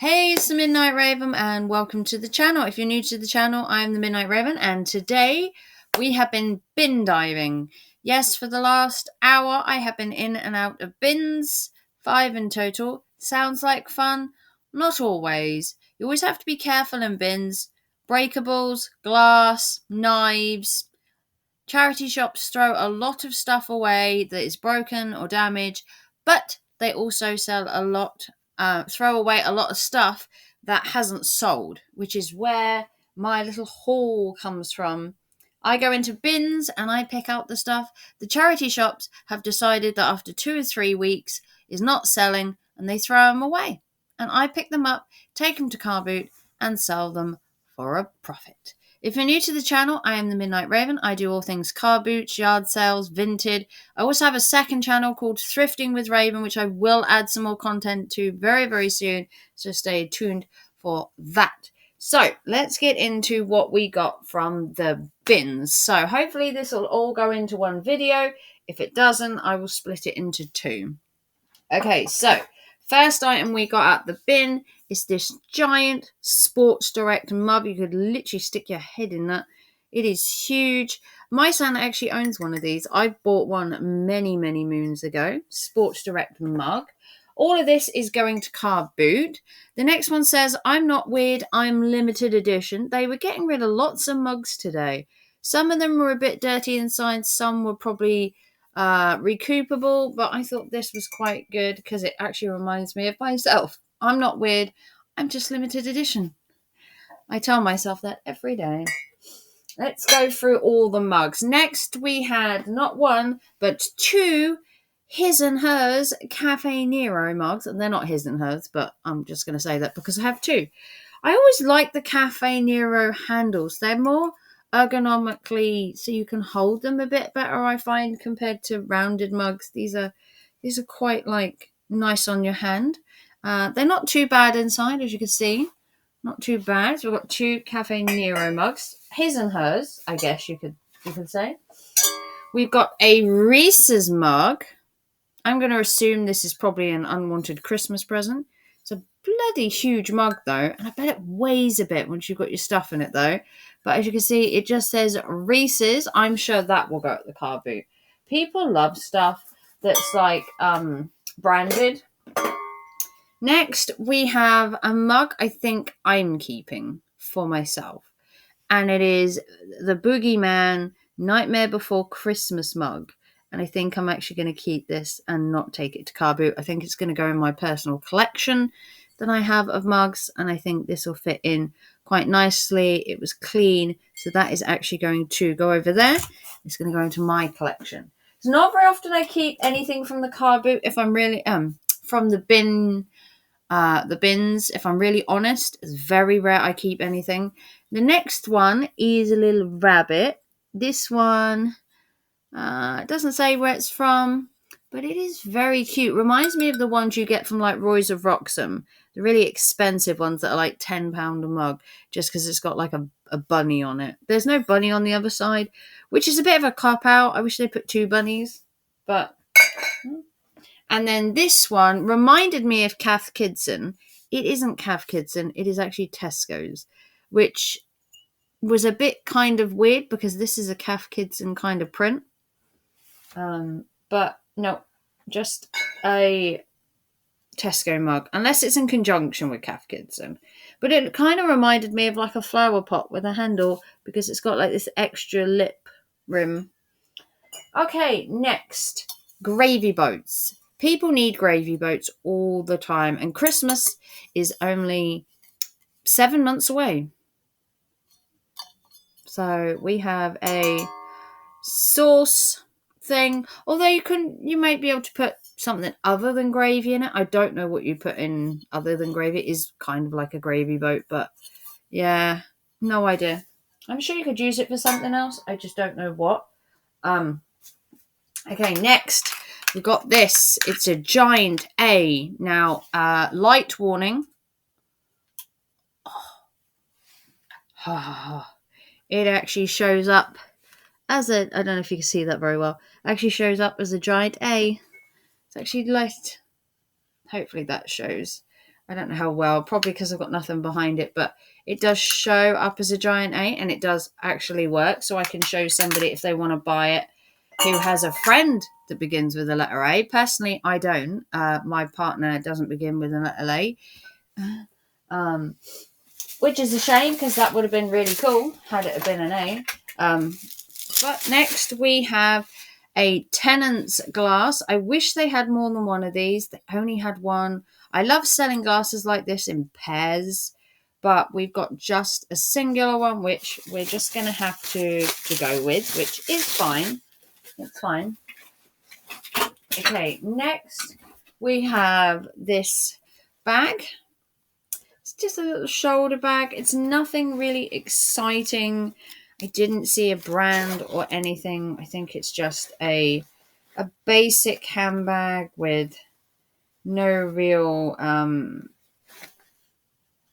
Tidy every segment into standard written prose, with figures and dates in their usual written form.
Hey, it's the Midnight Raven and welcome to the channel. If you're new to the channel, I'm the Midnight Raven and today we have been bin diving. Yes, for the last hour I have been in and out of bins, 5 in total. Sounds like fun? Not always. You always have to be careful in bins. Breakables, glass, knives. Charity shops throw a lot of stuff away that is broken or damaged, but they also throw away a lot of stuff that hasn't sold, which is where my little haul comes from. I go into bins and I pick out the stuff. The charity shops have decided that after 2 or 3 weeks is not selling and they throw them away. And I pick them up, take them to car boot and sell them for a profit. If you're new to the channel, I am the Midnight Raven. I do all things car boots, yard sales, vintage. I also have a second channel called Thrifting with Raven, which I will add some more content to very, very soon. So stay tuned for that. So let's get into what we got from the bins. So hopefully this will all go into one video. If it doesn't, I will split it into 2. Okay, so first item we got out the bin is this giant Sports Direct mug. You could literally stick your head in that. It is huge. My son actually owns one of these. I bought one many, many moons ago. Sports Direct mug. All of this is going to car boot. The next one says, I'm not weird, I'm limited edition. They were getting rid of lots of mugs today. Some of them were a bit dirty inside. Some were probably recoupable, but I thought this was quite good because it actually reminds me of myself. I'm not weird, I'm just limited edition. I tell myself that every day. Let's go through all the mugs. Next we had not 1 but 2 his and hers Cafe Nero mugs, and they're not his and hers, but I'm just going to say that because I have 2. I always like the Cafe Nero handles. They're more ergonomically, so you can hold them a bit better, I find, compared to rounded mugs. These are quite like nice on your hand. They're not too bad inside, as you can see. Not too bad. So we've got 2 Cafe Nero mugs, his and hers, I guess you could say. We've got a Reese's mug. I'm going to assume this is probably an unwanted Christmas present. It's a bloody huge mug, though, and I bet it weighs a bit once you've got your stuff in it, though. But as you can see, it just says Reese's. I'm sure that will go at the car boot. People love stuff that's like branded. Next, we have a mug I think I'm keeping for myself. And it is the Boogeyman Nightmare Before Christmas mug. And I think I'm actually going to keep this and not take it to car boot. I think it's going to go in my personal collection that I have of mugs. And I think this will fit in quite nicely. It was clean. So that is actually going to go over there. It's going to go into my collection. It's not very often I keep anything from the car boot if I'm really, from the bins, if I'm really honest. It's very rare I keep anything. The next one is a little rabbit. This one, it doesn't say where it's from, but it is very cute. Reminds me of the ones you get from like Roy's of Wroxham, the really expensive ones that are like £10 a mug, just because it's got like a bunny on it. There's no bunny on the other side, which is a bit of a cop out. I wish they put 2 bunnies, but. And then this one reminded me of Cath Kidston. It isn't Cath Kidston, it is actually Tesco's, which was a bit kind of weird because this is a Cath Kidston kind of print. But no, just a Tesco mug, unless it's in conjunction with Cath Kidston. But it kind of reminded me of like a flower pot with a handle because it's got like this extra lip rim. Okay, next, gravy boats. People need gravy boats all the time, and Christmas is only 7 months away. So we have a sauce thing, although you might be able to put something other than gravy in it. I don't know what you put in other than gravy. It is kind of like a gravy boat, but yeah, no idea. I'm sure you could use it for something else. I just don't know what. Okay, next we got this. It's a giant A. Now, light warning. It actually shows up as a, I don't know if you can see that very well. It actually shows up as a giant A. It's actually light. Hopefully that shows. I don't know how well, probably because I've got nothing behind it, but it does show up as a giant A, and it does actually work. So I can show somebody if they want to buy it who has a friend that begins with the letter A. Personally, I don't. My partner doesn't begin with the letter A, which is a shame because that would have been really cool had it have been an A. But next we have a Tennant's glass. I wish they had more than one of these. They only had one. I love selling glasses like this in pairs, but we've got just a singular one, which we're just going to have to go with, which is fine. It's fine. Okay, next we have this bag. It's just a little shoulder bag. It's nothing really exciting. I didn't see a brand or anything. I think it's just a basic handbag with no real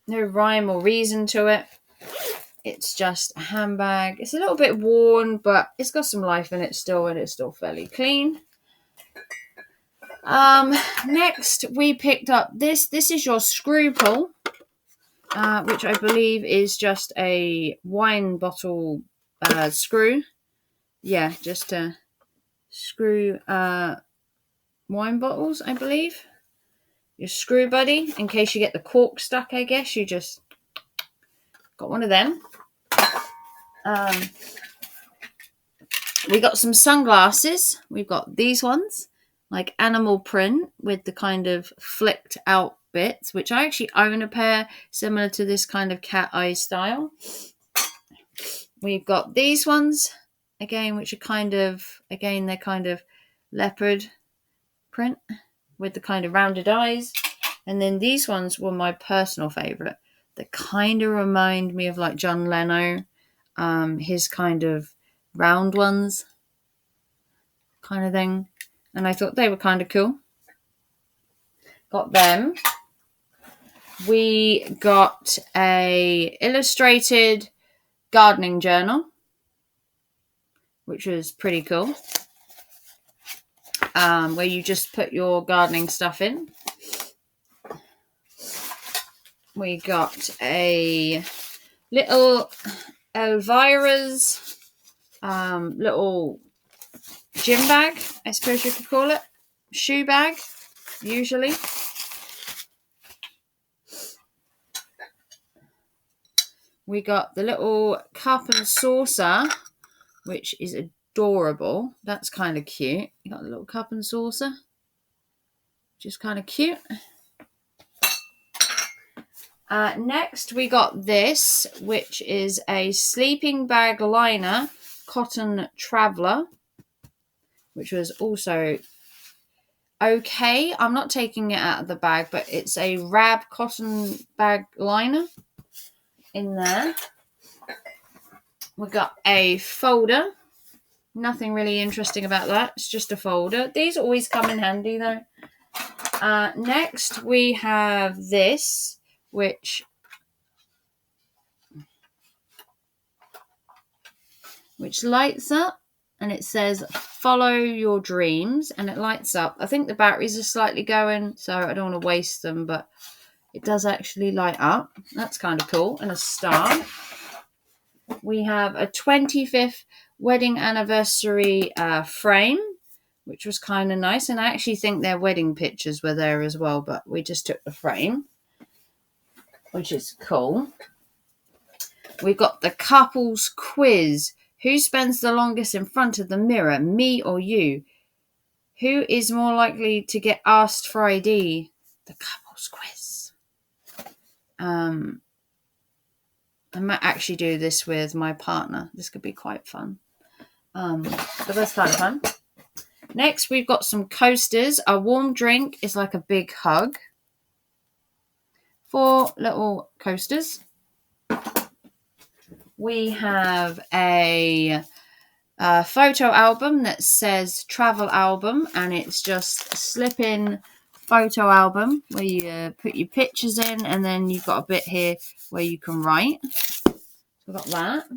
no rhyme or reason to it. It's just a handbag. It's a little bit worn, but it's got some life in it still, and it's still fairly clean. Next we picked up this. This is your screw pull, which I believe is just a wine bottle screw. Yeah, just to screw wine bottles, I believe. Your screw buddy, in case you get the cork stuck, I guess. You just got one of them. We got some sunglasses. We've got these ones, like animal print with the kind of flicked out bits, which I actually own a pair similar to this kind of cat eye style. We've got these ones again, which are kind of, again, they're kind of leopard print with the kind of rounded eyes. And then these ones were my personal favorite. They kind of remind me of like John Leno, his kind of round ones kind of thing. And I thought they were kind of cool. Got them. We got a illustrated gardening journal, which was pretty cool, where you just put your gardening stuff in. We got a little Elvira's little gym bag, I suppose you could call it. Shoe bag, usually. We got the little cup and saucer, which is adorable. That's kind of cute. You got the little cup and saucer, which is kind of cute. Next, we got this, which is a sleeping bag liner cotton traveler, which was also okay. I'm not taking it out of the bag, but it's a Rab cotton bag liner in there. We got a folder. Nothing really interesting about that. It's just a folder. These always come in handy though. Next, we have this, which lights up, and it says follow your dreams, and it lights up. I think the batteries are slightly going, so I don't want to waste them, but it does actually light up. That's kind of cool. And a star. We have a 25th wedding anniversary frame, which was kind of nice, and I actually think their wedding pictures were there as well, but we just took the frame, which is cool. We've got the couples quiz. Who spends the longest in front of the mirror, me or you? Who is more likely to get asked for ID? The couples quiz. I might actually do this with my partner. This could be quite fun. But that's kind of fun. Next, we've got some coasters. A warm drink is like a big hug. 4 little coasters. We have a photo album that says travel album, and it's just a slip-in photo album where you put your pictures in, and then you've got a bit here where you can write. So we got that.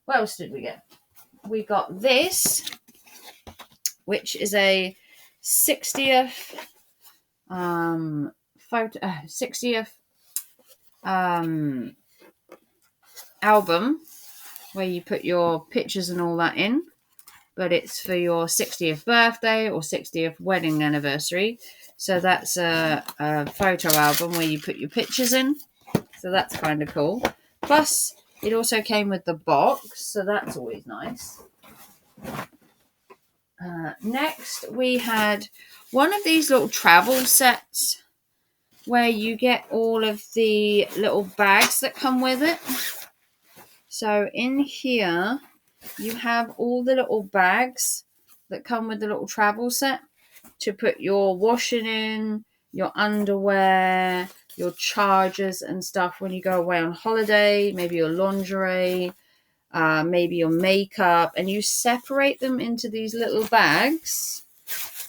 What else did we get? We got this, which is a 60th 60th album where you put your pictures and all that in, but it's for your 60th birthday or 60th wedding anniversary. So that's a photo album where you put your pictures in. So that's kind of cool. Plus, it also came with the box, so that's always nice. Next, we had one of these little travel sets where you get all of the little bags that come with it. So in here, you have all the little bags that come with the little travel set to put your washing in, your underwear, your chargers and stuff when you go away on holiday, maybe your lingerie, maybe your makeup, and you separate them into these little bags,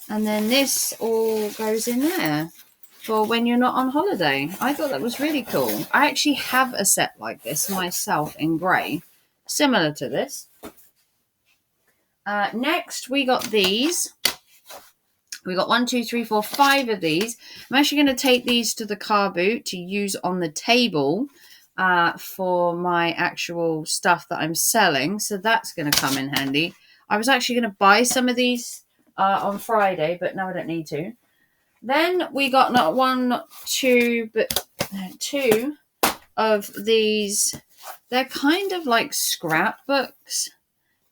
and then this all goes in there for when you're not on holiday. I thought that was really cool. I actually have a set like this myself in grey, similar to this. Next, we got these. We got 1, 2, 3, 4, 5 of these. I'm actually going to take these to the car boot to use on the table for my actual stuff that I'm selling. So that's going to come in handy. I was actually going to buy some of these on Friday, but now I don't need to. Then we got not 1, not 2, but 2 of these. They're kind of like scrapbooks,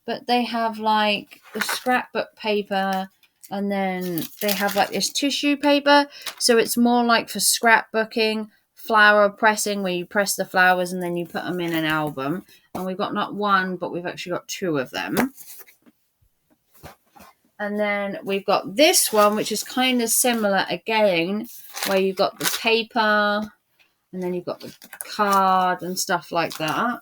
but they have like the scrapbook paper, and then they have like this tissue paper. So it's more like for scrapbooking, flower pressing, where you press the flowers and then you put them in an album. And we've got not 1, but we've actually got 2 of them. And then we've got this one, which is kind of similar again, where you've got the paper and then you've got the card and stuff like that.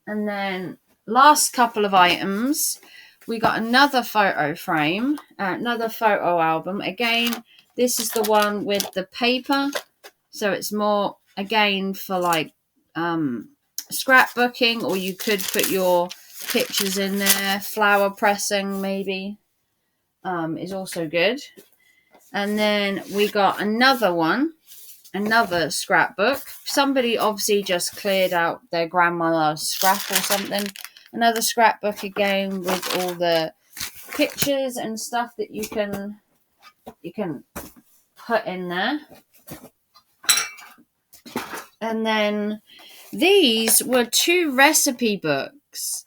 And then last couple of items, we got another photo frame, another photo album. Again, this is the one with the paper. So it's more, again, for like scrapbooking, or you could put your pictures in there. Flower pressing, maybe, is also good. And then we got another one, another scrapbook. Somebody obviously just cleared out their grandmother's scrap or something. Another scrapbook again with all the pictures and stuff that you can put in there. And then these were 2 recipe books.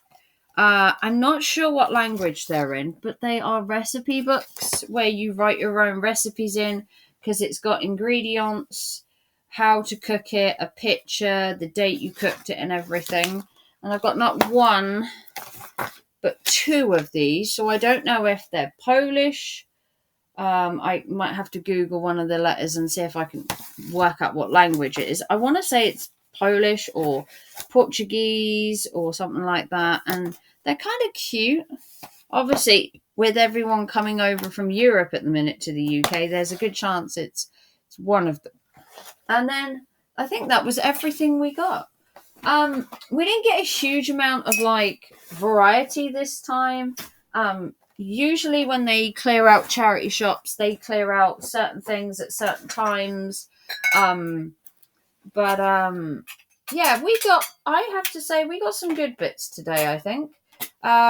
I'm not sure what language they're in, but they are recipe books where you write your own recipes in, because it's got ingredients, how to cook it, a picture, the date you cooked it, and everything. And I've got not 1, but 2 of these. So I don't know if they're Polish. I might have to Google one of the letters and see if I can work out what language it is. I want to say it's Polish or Portuguese or something like that. And they're kind of cute. Obviously, with everyone coming over from Europe at the minute to the UK, there's a good chance it's one of them. And then I think that was everything we got. We didn't get a huge amount of like variety this time. Usually when they clear out charity shops, they clear out certain things at certain times. Yeah, I have to say, we got some good bits today, I think.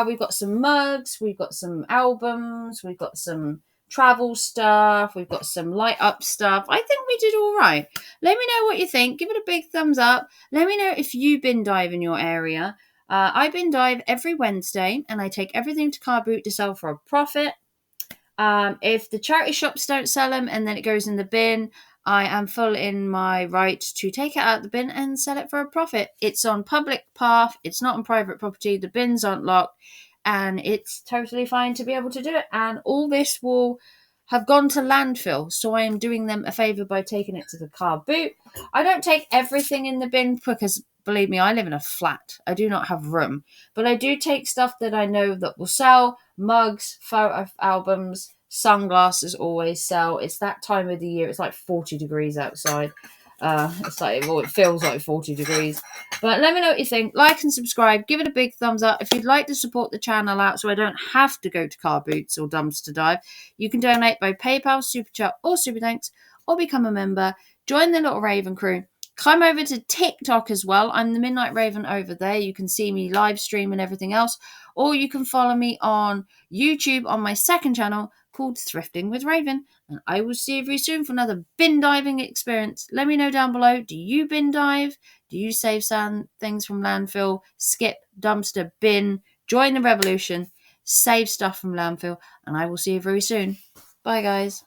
We've got some mugs, we've got some albums, we've got some travel stuff, we've got some light up stuff. I think we did all right. Let me know what you think. Give it a big thumbs up. Let me know if you bin dive in your area. I bin dive every Wednesday, and I take everything to car boot to sell for a profit. If the charity shops don't sell them and then it goes in the bin, I am full in my right to take it out of the bin and sell it for a profit. It's on public path. It's not on private property. The bins aren't locked, and it's totally fine to be able to do it. And all this will have gone to landfill, so I am doing them a favour by taking it to the car boot. I don't take everything in the bin because, believe me, I live in a flat. I do not have room. But I do take stuff that I know that will sell. Mugs, photo albums, sunglasses always sell. It's that time of the year. It's like 40 degrees outside. It feels like 40 degrees. But let me know what you think. Like and subscribe. Give it a big thumbs up. If you'd like to support the channel out so I don't have to go to car boots or dumpster dive, you can donate by PayPal, Super Chat, or Super Thanks. or become a member. Join the Little Raven crew. Come over to TikTok as well. I'm the Midnight Raven over there. You can see me live stream and everything else. Or you can follow me on YouTube on my second channel called Thrifting with Raven. And I will see you very soon for another bin diving experience. Let me know down below. Do you bin dive? Do you save sand things from landfill? Skip, dumpster, bin. Join the revolution. Save stuff from landfill. And I will see you very soon. Bye, guys.